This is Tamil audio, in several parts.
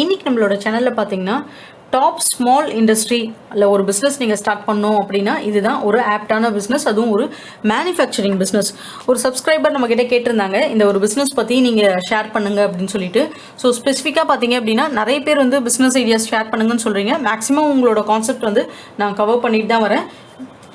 இன்னைக்கு நம்மளோட சேனல்ல பார்த்தீங்கன்னா டாப் ஸ்மால் இண்டஸ்ட்ரி இல்லை ஒரு பிஸ்னஸ் நீங்கள் ஸ்டார்ட் பண்ணோம் அப்படின்னா இதுதான் ஒரு ஆப்டான பிஸ்னஸ், அதுவும் ஒரு மேனுஃபேக்சரிங் பிஸ்னஸ். ஒரு சப்ஸ்கிரைபர் நம்மக்கிட்ட கேட்டிருந்தாங்க இந்த ஒரு பிஸ்னஸ் பற்றி நீங்கள் ஷேர் பண்ணுங்க அப்படின்னு சொல்லிட்டு. ஸோ ஸ்பெசிஃபிக்காக பார்த்தீங்க அப்படின்னா நிறைய பேர் வந்து பிஸ்னஸ் ஐடியாஸ் ஷேர் பண்ணுங்கன்னு சொல்கிறீங்க. மேக்ஸிமம் உங்களோட கான்செப்ட் வந்து நான் கவர் பண்ணிட்டு தான் வரேன்.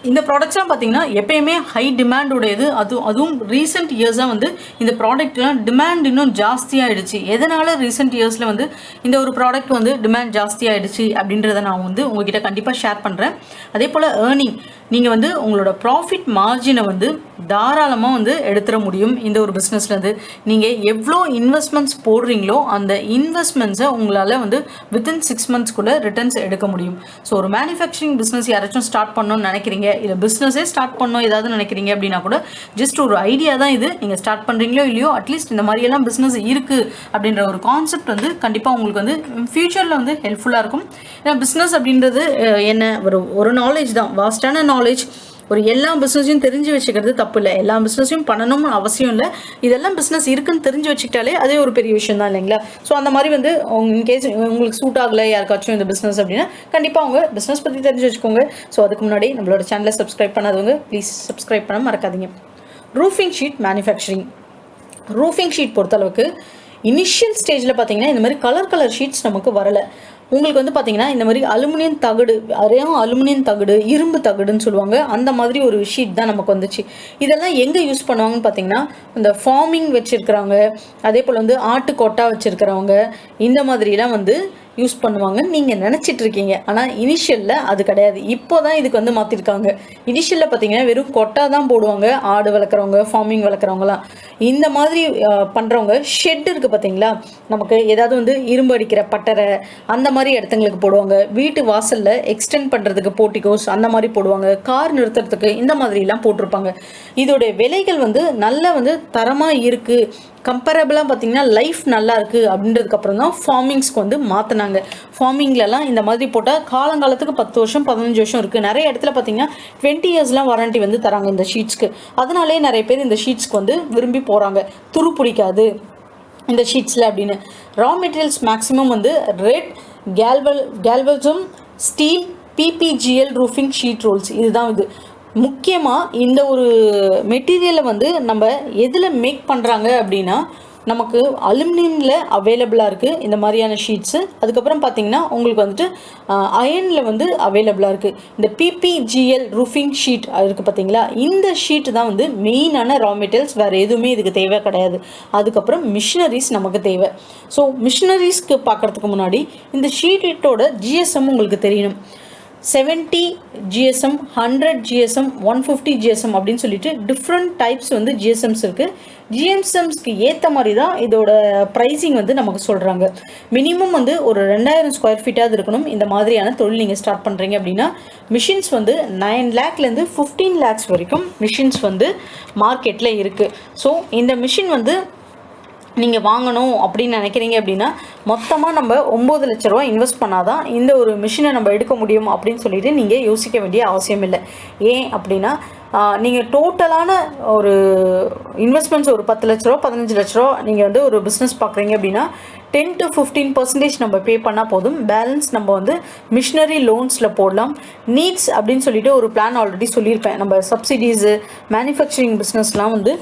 இந்த ப்ராடக்ட்ஸ்லாம் பார்த்தீங்கன்னா எப்பயுமே ஹை டிமாண்ட் உடையது. அதுவும் ரீசெண்ட் இயர்ஸாக வந்து இந்த ப்ராடக்ட்லாம் டிமாண்ட் இன்னும் ஜாஸ்தியாகிடுச்சு. எதனால் ரீசெண்ட் இயர்ஸில் வந்து இந்த ஒரு ப்ராடக்ட் வந்து டிமாண்ட் ஜாஸ்தியாகிடுச்சு அப்படின்றத நான் வந்து உங்ககிட்ட கண்டிப்பாக ஷேர் பண்ணுறேன். அதே போல் ஏர்னிங், நீங்கள் வந்து உங்களோட ப்ராஃபிட் மார்ஜினை வந்து தாராளமாக வந்து எடுத்துட முடியும். இந்த ஒரு பிஸ்னஸ்லேருந்து நீங்கள் எவ்வளோ இன்வெஸ்ட்மெண்ட்ஸ் போடுறீங்களோ அந்த இன்வெஸ்ட்மெண்ட்ஸை உங்களால் வந்து வித்தின் 6 monthsக்குள்ளே ரிட்டர்ன்ஸ் எடுக்க முடியும். ஸோ ஒரு மேனுஃபேக்சரிங் பிஸ்னஸ் யாராச்சும் ஸ்டார்ட் பண்ணணும்னு நினைக்கிறீங்க, இல்லை பிஸ்னஸே ஸ்டார்ட் பண்ணணும் ஏதாவது நினைக்கிறீங்க அப்படின்னா கூட ஜஸ்ட் ஒரு ஐடியா தான் இது. நீங்கள் ஸ்டார்ட் பண்ணுறீங்களோ இல்லையோ அட்லீஸ்ட் இந்த மாதிரியெல்லாம் பிஸ்னஸ் இருக்குது அப்படின்ற ஒரு கான்செப்ட் வந்து கண்டிப்பாக உங்களுக்கு வந்து ஃப்யூச்சரில் வந்து ஹெல்ப்ஃபுல்லாக இருக்கும். ஏன்னா பிஸ்னஸ் அப்படின்றது என்ன, ஒரு நாலேஜ் தான், வாஸ்டான நாலேஜ். ஒரு எல்லா பிஸ்னஸையும் தெரிஞ்சு வச்சுக்கிறது தப்பு இல்லை, எல்லா பிஸ்னஸையும் பண்ணணும்னு அவசியம் இல்லை. இதெல்லாம் பிஸ்னஸ் இருக்குன்னு தெரிஞ்சு வச்சுக்கிட்டாலே அதே ஒரு பெரிய விஷயம் தான் இல்லைங்களா? ஸோ அந்த மாதிரி வந்து இன்கேஸ் உங்களுக்கு சூட் ஆகலை யாருக்காச்சும் இந்த பிஸ்னஸ் அப்படின்னா கண்டிப்பாக அவங்க பிஸ்னஸ் பற்றி தெரிஞ்சு வச்சுக்கோங்க. ஸோ அதுக்கு முன்னாடி நம்மளோட சேனலை சப்ஸ்கிரைப் பண்ணாதவங்க ப்ளீஸ் சப்ஸ்கிரைப் பண்ண மறக்காதீங்க. Roofing sheet manufacturing. Roofing sheet பொறுத்தளவுக்கு இனிஷியல் ஸ்டேஜில் பார்த்தீங்கன்னா இந்த மாதிரி கலர் ஷீட்ஸ் நமக்கு வரலை. உங்களுக்கு வந்து பார்த்தீங்கன்னா இந்த மாதிரி அலுமினியம் தகடு, அலுமினியம் தகடு, இரும்பு தகடுன்னு சொல்லுவாங்க, அந்த மாதிரி ஒரு ஷீட் தான் நமக்கு வந்துச்சு. இதெல்லாம் எங்கே யூஸ் பண்ணுவாங்கன்னு பார்த்தீங்கன்னா இந்த ஃபார்மிங் வச்சுருக்கிறவங்க, அதே போல் வந்து ஆட்டு கொட்டா வச்சுருக்கிறவங்க, இந்த மாதிரிலாம் வந்து யூஸ் பண்ணுவாங்கன்னு நீங்கள் நினச்சிட்டு இருக்கீங்க. ஆனால் இனிஷியலில் அது கிடையாது. இப்போ தான் இதுக்கு வந்து மாற்றிருக்காங்க. இனிஷியலில் பார்த்தீங்கன்னா வெறும் கொட்டா தான் போடுவாங்க. ஆடு வளர்க்குறவங்க, ஃபார்மிங் வளர்க்குறவங்களாம் இந்த மாதிரி பண்ணுறவங்க ஷெட் இருக்குது பார்த்தீங்களா, நமக்கு ஏதாவது வந்து இரும்பு அடிக்கிற பட்டறை அந்த மாதிரி இடத்துங்களுக்கு போடுவாங்க. வீட்டு வாசலில் எக்ஸ்டெண்ட் பண்ணுறதுக்கு போர்ட்டிகோஸ் அந்த மாதிரி போடுவாங்க. கார் நிறுத்துறதுக்கு இந்த மாதிரிலாம் போட்டிருப்பாங்க. இதோடைய விலைகள் வந்து நல்லா வந்து தரமாக இருக்குது, கம்பேரபிளாக பார்த்தீங்கன்னா லைஃப் நல்லா இருக்குது அப்படின்றதுக்கப்புறம் தான் ஃபார்மிங்ஸ்க்கு வந்து மாற்றினாங்க. ஃபார்மிங்லலாம் இந்த மாதிரி போட்டால் காலங்காலத்துக்கு 10 வருஷம் 15 வருஷம் இருக்குது. நிறைய இடத்துல பார்த்தீங்கன்னா 20 yearsலாம் வாரண்ட்டி வந்து தராங்க இந்த ஷீட்ஸ்க்கு. அதனாலே நிறைய பேர் இந்த ஷீட்ஸ்க்கு வந்து விரும்பி போகிறாங்க. துரு பிடிக்காது இந்த ஷீட்ஸில் அப்படின்னு. ரா மெட்டீரியல்ஸ் மேக்ஸிமம் வந்து red, galvalume, steel, PPGL roofing sheet rolls, இதுதான் இது. முக்கியமாக இந்த ஒரு மெட்டீரியலை வந்து நம்ம எதில் மேக் பண்ணுறாங்க அப்படின்னா நமக்கு அலுமினியமில் அவைலபிளாக இருக்குது இந்த மாதிரியான ஷீட்ஸு. அதுக்கப்புறம் பார்த்திங்கன்னா உங்களுக்கு வந்துட்டு அயனில் வந்து அவைலபிளாக இருக்குது. இந்த PPGL ரூஃபிங் ஷீட் இருக்குது பார்த்தீங்களா, இந்த ஷீட்டு தான் வந்து மெயினான ரா மெட்டீரியல்ஸ். வேறு எதுவுமே இதுக்கு தேவை கிடையாது. அதுக்கப்புறம் மிஷினரிஸ் நமக்கு தேவை. ஸோ மிஷினரிஸ்க்கு பார்க்குறதுக்கு முன்னாடி இந்த ஷீட்டோட GSM உங்களுக்கு தெரியணும். 70 GSM, 100 GSM, 150 GSM அப்படின்னு சொல்லிட்டு டிஃப்ரெண்ட் டைப்ஸ் வந்து GSMs இருக்குது. GSMஸ்க்கு ஏற்ற மாதிரி தான் இதோட ப்ரைஸிங் வந்து நமக்கு சொல்கிறாங்க. மினிமம் வந்து ஒரு 2000 square feet இருக்கணும். இந்த மாதிரியான தொழில் நீங்கள் ஸ்டார்ட் பண்ணுறீங்க அப்படின்னா மிஷின்ஸ் வந்து 9 lakhலேருந்து 15 lakhs வரைக்கும் மிஷின்ஸ் வந்து மார்க்கெட்டில் இருக்குது. ஸோ இந்த மிஷின் வந்து நீங்கள் வாங்கணும் அப்படின்னு நினைக்கிறீங்க அப்படின்னா மொத்தமாக நம்ம 9 லட்ச ரூபா இன்வெஸ்ட் பண்ணாதான் இந்த ஒரு மிஷினை நம்ம எடுக்க முடியும் அப்படின்னு சொல்லிட்டு நீங்கள் யோசிக்க வேண்டிய அவசியம் இல்லை. ஏன் அப்படின்னா நீங்கள் டோட்டலான ஒரு இன்வெஸ்ட்மெண்ட்ஸ் ஒரு 10 லட்ச ரூபா 15 லட்ச ரூபா நீங்கள் வந்து ஒரு பிஸ்னஸ் பார்க்குறீங்க அப்படின்னா 10 to 15% நம்ம பே பண்ணால் போதும். பேலன்ஸ் நம்ம வந்து மிஷினரி லோன்ஸில் போடலாம். நீட்ஸ் அப்படின்னு சொல்லிட்டு ஒரு பிளான் ஆல்ரெடி சொல்லியிருப்பேன். நம்ம சப்சிடிஸு மேனுஃபேக்சரிங் பிஸ்னஸ்லாம் வந்து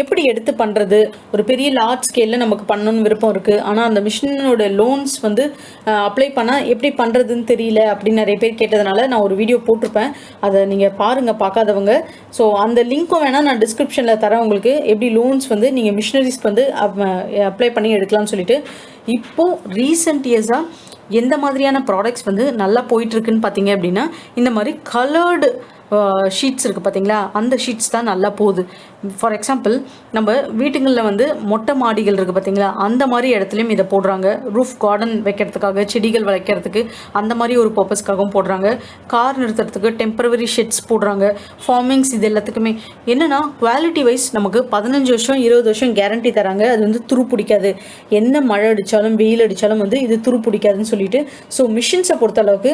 எப்படி எடுத்து பண்ணுறது, ஒரு பெரிய லார்ஜ் ஸ்கேலில் நமக்கு பண்ணணும்னு விருப்பம் இருக்குது, ஆனால் அந்த மிஷினோட லோன்ஸ் வந்து அப்ளை பண்ணால் எப்படி பண்ணுறதுன்னு தெரியல அப்படின்னு நிறைய பேர் கேட்டதுனால நான் ஒரு வீடியோ போட்டிருப்பேன். அதை நீங்கள் பாருங்கள் பார்க்காதவங்க. ஸோ அந்த லிங்க்கும் வேணால் நான் டிஸ்கிரிப்ஷனில் தரேன் உங்களுக்கு, எப்படி லோன்ஸ் வந்து நீங்கள் மிஷினரிஸ்க்கு வந்து அப்ளை பண்ணி எடுக்கலாம்னு சொல்லிட்டு. இப்போது ரீசெண்ட் இயர்ஸாக எந்த மாதிரியான ப்ராடக்ட்ஸ் வந்து நல்லா போயிட்டுருக்குன்னு பார்த்தீங்க அப்படின்னா இந்த மாதிரி கலர்டு ஷீட்ஸ் இருக்குது பார்த்தீங்களா, அந்த ஷீட்ஸ் தான் நல்லா போகுது. ஃபார் எக்ஸாம்பிள் நம்ம வீட்டுங்களில் வந்து மொட்டை மாடிகள் இருக்குது பார்த்தீங்களா, அந்த மாதிரி இடத்துலையும் இதை போடுறாங்க. ரூஃப் கார்டன் வைக்கிறதுக்காக, செடிகள் வளர்க்குறதுக்கு அந்த மாதிரி ஒரு பர்பஸ்க்காகவும் போடுறாங்க. கார் நிறுத்துறதுக்கு டெம்பரவரி ஷெட்ஸ் போடுறாங்க. ஃபார்மிங்ஸ் இது எல்லாத்துக்குமே என்னென்னா குவாலிட்டி வைஸ் நமக்கு 15 வருஷம் 20 வருஷம் கேரண்டி தராங்க. அது வந்து துரு பிடிக்காது, என்ன மழை அடித்தாலும் வெயில் அடித்தாலும் வந்து இது துரு பிடிக்காதுன்னு சொல்லிட்டு. ஸோ மிஷின்ஸை பொறுத்தளவுக்கு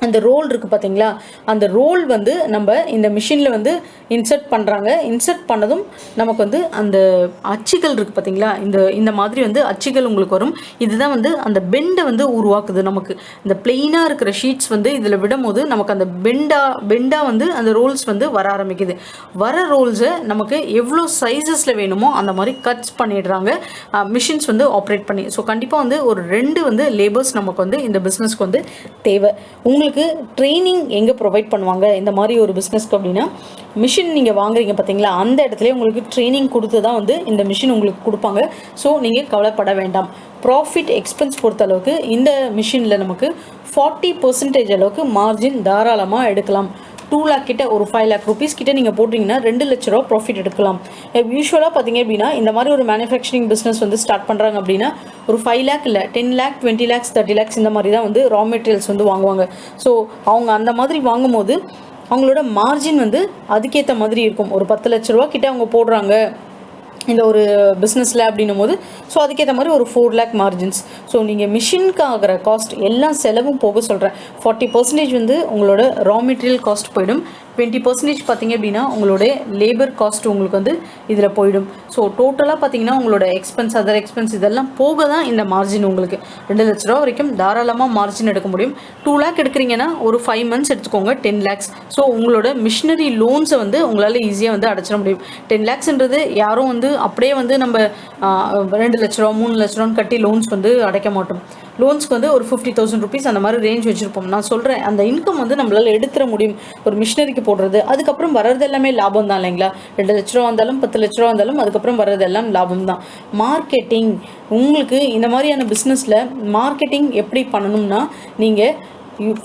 அந்த ரோல் இருக்குது பார்த்தீங்களா, அந்த ரோல் வந்து நம்ம இந்த மிஷினில் வந்து இன்சர்ட் பண்ணுறாங்க. இன்சர்ட் பண்ணதும் நமக்கு வந்து அந்த அச்சுகள் இருக்குது பார்த்தீங்களா, இந்த மாதிரி வந்து அச்சுகள் உங்களுக்கு வரும். இதுதான் வந்து அந்த பெண்டை வந்து உருவாக்குது. நமக்கு இந்த பிளெயினாக இருக்கிற ஷீட்ஸ் வந்து இதில் விடும்போது நமக்கு அந்த பெண்டாக வந்து அந்த ரோல்ஸ் வந்து வர ஆரம்பிக்குது. வர ரோல்ஸை நமக்கு எவ்வளோ சைஸஸில் வேணுமோ அந்த மாதிரி கட்ஸ் பண்ணிடுறாங்க மிஷின்ஸ் வந்து ஆப்ரேட் பண்ணி. ஸோ கண்டிப்பாக வந்து ஒரு 2 வந்து லேபர்ஸ் நமக்கு வந்து இந்த பிஸ்னஸ்க்கு வந்து தேவை. உங்களுக்கு ட்ரைனிங் எங்கே ப்ரொவைட் பண்ணுவாங்க இந்த மாதிரி ஒரு பிஸ்னஸ்க்கு அப்படின்னா, மிஷின் நீங்கள் வாங்குறீங்க பார்த்தீங்களா, அந்த இடத்துல உங்களுக்கு ட்ரைனிங் கொடுத்து தான் வந்து இந்த மிஷின் உங்களுக்கு கொடுப்பாங்க. ஸோ நீங்கள் கவலைப்பட வேண்டாம். ப்ராஃபிட் எக்ஸ்பென்ஸ் பொறுத்த அளவுக்கு இந்த மிஷினில் நமக்கு 40% அளவுக்கு மார்ஜின் தாராளமாக எடுக்கலாம். 2 lakh கிட்ட ஒரு 5 lakh rupees கிட்ட நீங்கள் போட்டிங்கன்னா 2 லட்ச ரூபா ப்ராஃபிட் எடுக்கலாம். யூஸ்வலாக பார்த்தீங்க அப்படின்னா இந்த மாதிரி ஒரு மேனுஃபேக்சரிங் பிஸ்னஸ் வந்து ஸ்டார்ட் பண்ணுறாங்க அப்படின்னா ஒரு 5 lakh இல்லை 10 lakh 20 lakhs 30 lakhs இந்த மாதிரி தான் வந்து ரா மெட்டீரியல்ஸ் வந்து வாங்குவாங்க. ஸோ அவங்க அந்த மாதிரி வாங்கும்போது அவங்களோட மார்ஜின் வந்து அதுக்கேற்ற மாதிரி இருக்கும். ஒரு 10 லட்ச ரூபா கிட்ட அவங்க போடுறாங்க இந்த ஒரு பிஸ்னஸில் அப்படின்னும் போது, ஸோ அதுக்கேற்ற மாதிரி ஒரு 4 lakh மார்ஜின்ஸ். ஸோ நீங்கள் மிஷினுக்கு ஆகிற காஸ்ட் எல்லா செலவும் போக சொல்கிறேன். 40% வந்து உங்களோட ரா மெட்டீரியல் காஸ்ட் போயிடும். 20% பார்த்தீங்க அப்படின்னா உங்களுடைய லேபர் காஸ்ட் உங்களுக்கு வந்து இதில் போயிடும். ஸோ டோட்டலாக பார்த்தீங்கன்னா உங்களோட எக்ஸ்பென்ஸ், அதர் எக்ஸ்பென்ஸ் இதெல்லாம் போக தான் இந்த மார்ஜின் உங்களுக்கு 2 லட்ச ரூபா வரைக்கும் தாராளமாக மார்ஜின் எடுக்க முடியும். 2 lakh எடுக்கிறீங்கன்னா ஒரு 5 months எடுத்துக்கோங்க, 10 lakhs. ஸோ உங்களோட மிஷினரி லோன்ஸை வந்து உங்களால் ஈஸியாக வந்து அடைச்சிட முடியும். 10 lakhsன்றது யாரும் வந்து அப்படியே வந்து நம்ம 2 லட்ச ரூபா 3 லட்ச ரூபான்னு கட்டி லோன்ஸ் வந்து அடைக்க மாட்டோம். லோன்ஸ்க்கு வந்து ஒரு 50,000 rupees அந்த மாதிரி ரேஞ்ச் வச்சுருப்போம். நான் சொல்கிறேன் அந்த இன்கம் வந்து நம்மளால் எடுத்துட முடியும் ஒரு மிஷினரிக்கு போடுறது. அதுக்கப்புறம் வர்றது எல்லாமே லாபம் தான் இல்லைங்களா. 2 லட்ச ரூபா வந்தாலும் 10 லட்ச ரூபா வந்தாலும் அதுக்கப்புறம் வர்றது எல்லாம் லாபம் தான். மார்க்கெட்டிங், உங்களுக்கு இந்த மாதிரியான பிஸ்னஸில் மார்க்கெட்டிங் எப்படி பண்ணணும்னா, நீங்கள்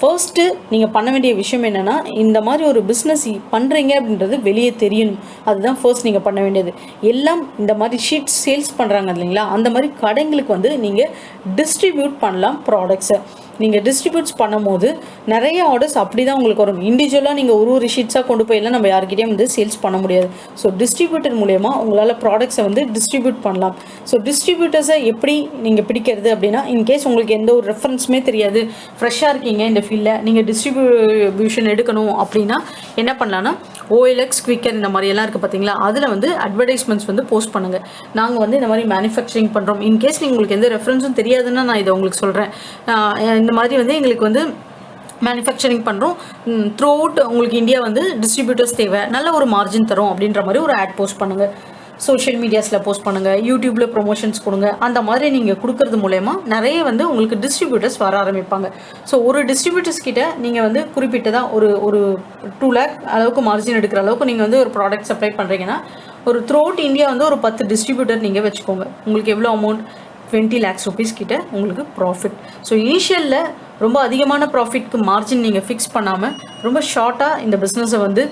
ஃபர்ஸ்ட்டு நீங்கள் பண்ண வேண்டிய விஷயம் என்னென்னா, இந்த மாதிரி ஒரு பிஸ்னஸ் பண்ணுறீங்க அப்படின்றது வெளியே தெரியணும். அதுதான் ஃபர்ஸ்ட் நீங்கள் பண்ண வேண்டியது. எல்லாம் இந்த மாதிரி ஷீட்ஸ் சேல்ஸ் பண்ணுறாங்க இல்லைங்களா, அந்த மாதிரி கடைங்களுக்கு வந்து நீங்கள் டிஸ்ட்ரிபியூட் பண்ணலாம் ப்ராடக்ட்ஸை. நீங்கள் டிஸ்ட்ரிபியூட்ஸ் பண்ணும்போது நிறைய ஆர்டர்ஸ் அப்படி தான் உங்களுக்கு வரும். இண்டிவிஜுவலாக நீங்கள் ஒரு ஷீட்ஸாக கொண்டு போயெல்லாம் நம்ம யார்கிட்டையும் வந்து சேல்ஸ் பண்ண முடியாது. ஸோ டிஸ்ட்ரிபியூட்டர் மூலயமா உங்களால் ப்ராடக்ட்ஸை வந்து டிஸ்ட்ரிபியூட் பண்ணலாம். ஸோ டிஸ்ட்ரிபியூட்டர்ஸை எப்படி நீங்கள் பிடிக்கிறது அப்படின்னா, இன்கேஸ் உங்களுக்கு எந்த ஒரு ரெஃபரன்ஸுமே தெரியாது, ஃப்ரெஷ்ஷாக இருக்கீங்க இந்த ஃபீல்டில், நீங்கள் டிஸ்ட்ரிபியூஷன் எடுக்கணும் அப்படின்னா என்ன பண்ணலான்னா, OLX குவிக்கர் இந்த மாதிரியெல்லாம் இருக்குது பார்த்தீங்களா, அதில் வந்து அட்வர்டைஸ்மெண்ட்ஸ் வந்து போஸ்ட் பண்ணுங்கள். நாங்கள் வந்து இந்த மாதிரி மேனுஃபேக்சரிங் பண்ணுறோம். இன்கேஸ் உங்களுக்கு எந்த ரெஃபரன்ஸும் தெரியாதுன்னா நான் இதை உங்களுக்கு சொல்கிறேன். இந்த மாதிரி வந்து எங்களுக்கு வந்து மேனுஃபேக்சரிங் பண்ணுறோம், த்ரூ அவுட் உங்களுக்கு இந்தியா வந்து டிஸ்ட்ரிபியூட்டர்ஸ் தேவை, நல்ல ஒரு மார்ஜின் தரும் அப்படின்ற மாதிரி ஒரு ஆட் போஸ்ட் பண்ணுங்கள். சோஷியல் மீடியாஸில் போஸ்ட் பண்ணுங்கள், யூடியூப்பில் ப்ரொமோஷன்ஸ் கொடுங்க. அந்த மாதிரி நீங்கள் கொடுக்கறது மூலயமா நிறைய வந்து உங்களுக்கு டிஸ்ட்ரிபியூட்டர்ஸ் வர ஆரம்பிப்பாங்க. ஸோ ஒரு டிஸ்ட்ரிபியூட்டர்ஸ் கிட்ட நீங்கள் வந்து குறிப்பிட்டதாக ஒரு 2 lakh அளவுக்கு மார்ஜின் எடுக்கிற அளவுக்கு நீங்கள் வந்து ஒரு ப்ராடக்ட் சப்ளை பண்ணுறீங்கன்னா, ஒரு த்ரூ அவுட் இந்தியா வந்து ஒரு 10 டிஸ்ட்ரிபியூட்டர் நீங்கள் வச்சுக்கோங்க. உங்களுக்கு எவ்வளோ அமௌண்ட், 20 lakhs rupees கிட்ட உங்களுக்கு ப்ராஃபிட். ஸோ இனிஷியலில் ரொம்ப அதிகமான ப்ராஃபிட்க்கு மார்ஜின் நீங்கள் ஃபிக்ஸ் பண்ணாமல் ரொம்ப ஷார்ட்டாக இந்த பிஸ்னஸை வந்து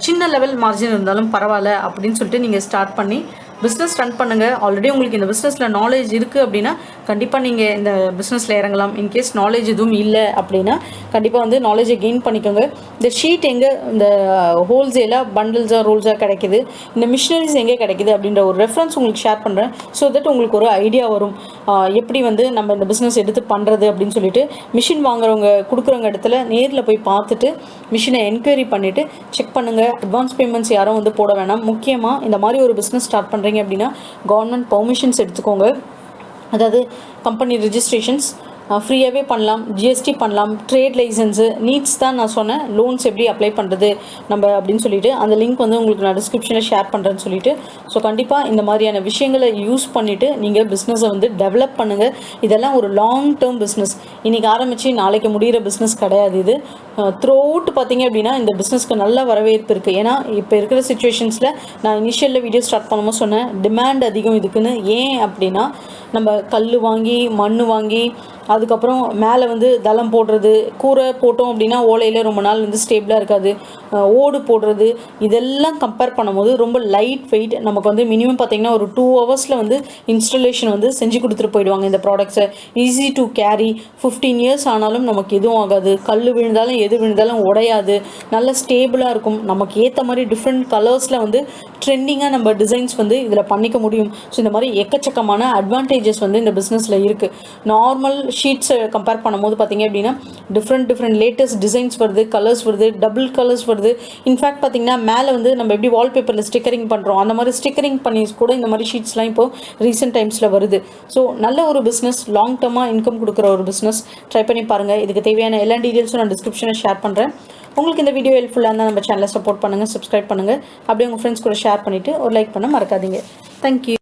சின்ன லெவல் மார்ஜின் இருந்தாலும் பரவாயில்ல அப்படின்னு சொல்லிட்டு நீங்கள் ஸ்டார்ட் பண்ணி பிஸ்னஸ் ரன் பண்ணுங்கள். ஆல்ரெடி உங்களுக்கு இந்த பிஸ்னஸில் நாலேஜ் இருக்குது அப்படின்னா கண்டிப்பாக நீங்கள் இந்த பிஸ்னஸில் இறங்கலாம். இன்கேஸ் நாலேஜ் எதுவும் இல்லை அப்படின்னா கண்டிப்பாக வந்து நாலேஜை கெயின் பண்ணிக்கோங்க. இந்த ஷீட் எங்கே, இந்த ஹோல்சேலாக பண்டில்ஸாக ரோல்ஸாக கிடைக்குது, இந்த மிஷினரிஸ் எங்கே கிடைக்குது அப்படின்ற ஒரு ரெஃபரன்ஸ் உங்களுக்கு ஷேர் பண்ணுறேன். ஸோ தட் உங்களுக்கு ஒரு ஐடியா வரும் எப்படி வந்து நம்ம இந்த பிஸ்னஸ் எடுத்து பண்ணுறது அப்படின்னு சொல்லிட்டு. மிஷின் வாங்குறவங்க கொடுக்குறவங்க இடத்துல நேரில் போய் பார்த்துட்டு மிஷினை என்கொயரி பண்ணிவிட்டு செக் பண்ணுங்கள். அட்வான்ஸ் பேமெண்ட்ஸ் யாரும் வந்து போட வேணாம். முக்கியமாக இந்த மாதிரி ஒரு பிஸ்னஸ் ஸ்டார்ட் பண்ணுறீங்க அப்படின்னா கவர்மெண்ட் பர்மிஷன்ஸ் எடுத்துக்கோங்க. அதாவது கம்பெனி ரெஜிஸ்ட்ரேஷன்ஸ் ஃப்ரீயாகவே பண்ணலாம், GST பண்ணலாம், ட்ரேட் லைசன்ஸு நீட்ஸ் தான் நான் சொன்னேன். லோன்ஸ் எப்படி அப்ளை பண்ணுறது நம்ம அப்படின்னு சொல்லிட்டு அந்த லிங்க் வந்து உங்களுக்கு நான் டிஸ்கிரிப்ஷனில் ஷேர் பண்ணுறேன்னு சொல்லிட்டு. ஸோ கண்டிப்பாக இந்த மாதிரியான விஷயங்களை யூஸ் பண்ணிவிட்டு நீங்கள் பிஸ்னஸை வந்து டெவலப் பண்ணுங்கள். இதெல்லாம் ஒரு லாங் டேர்ம் பிஸ்னஸ். இன்றைக்கி ஆரம்பித்து நாளைக்கு முடிகிற பிஸ்னஸ் கிடையாது இது. த்ரூ அவுட் பார்த்திங்க அப்படின்னா இந்த பிஸ்னஸ்க்கு நல்ல வரவேற்பு இருக்குது. ஏன்னா இப்போ இருக்கிற சுச்சுவேஷன்ஸில் நான் இனிஷியலில் வீடியோ ஸ்டார்ட் பண்ணும்போது சொன்னேன் டிமாண்ட் அதிகம் இதுக்குன்னு. ஏன் அப்படின்னா நம்ம கல் வாங்கி மண் வாங்கி அதுக்கப்புறம் மேலே வந்து தளம் போடுறது, கூரை போட்டோம் அப்படின்னா ஓலையில் ரொம்ப நாள் வந்து ஸ்டேபிளாக இருக்காது, ஓடு போடுறது, இதெல்லாம் கம்பேர் பண்ணும்போது ரொம்ப லைட் வெயிட். நமக்கு வந்து மினிமம் பார்த்திங்கன்னா ஒரு 2 hours வந்து இன்ஸ்டலேஷன் வந்து செஞ்சு கொடுத்துட்டு போயிடுவாங்க இந்த ப்ராடக்ட்ஸை. ஈஸி டு கேரி, 15 years ஆனாலும் நமக்கு எதுவும் ஆகாது, கல் விழுந்தாலும் எது விழுந்தாலும் உடையாது, நல்ல ஸ்டேபிளாக இருக்கும். நமக்கு ஏற்ற மாதிரி டிஃப்ரெண்ட் கலர்ஸில் வந்து ட்ரெண்டிங்காக நம்ம டிசைன்ஸ் வந்து இதில் பண்ணிக்க முடியும். ஸோ இந்த மாதிரி எக்கச்சக்கமான அட்வான்டேஜஸ் வந்து இந்த பிஸ்னஸில் இருக்குது. நார்மல் ஷீட்ஸை கம்பேர் பண்ணும்போது பார்த்தீங்க அப்படின்னா டிஃப்ரெண்ட் லேட்டஸ்ட் டிசைன்ஸ் வருது, கலர்ஸ் வருது, டபுள் கலர்ஸ் வருது. இன்ஃபேக்ட் பார்த்தீங்கன்னா மேலே வந்து நம்ம எப்படி வால்பேப்பரில் ஸ்டிக்கரிங் பண்ணுறோம் அந்த மாதிரி ஸ்டிக்கரிங் பண்ணி கூட இந்த மாதிரி ஷீட்ஸ்லாம் இப்போ ரீசெண்ட் டைம்ஸில் வருது. ஸோ நல்ல ஒரு பிஸ்னஸ், லாங் டர்மாக இன்கம் கொடுக்குற ஒரு பிஸ்னஸ். ட்ரை பண்ணி பாருங்கள். இதுக்கு தேவையான எல்லா டீட்டெயில்ஸும் நான் டிஸ்கிரிப்ஷனில் ஷேர் பண்ணுறேன். உங்களுக்கு இந்த வீடியோ ஹெல்ப்ஃபுல்லாக இருந்தால் நம்ம சேனலை சப்போர்ட் பண்ணுங்கள், சப்ஸ்கிரைப் பண்ணுங்கள். அப்படியே உங்கள் ஃப்ரெண்ட்ஸ் கூட ஷேர் பண்ணிவிட்டு ஒரு லைக் பண்ண மறக்காதீங்க. தேங்க்யூ.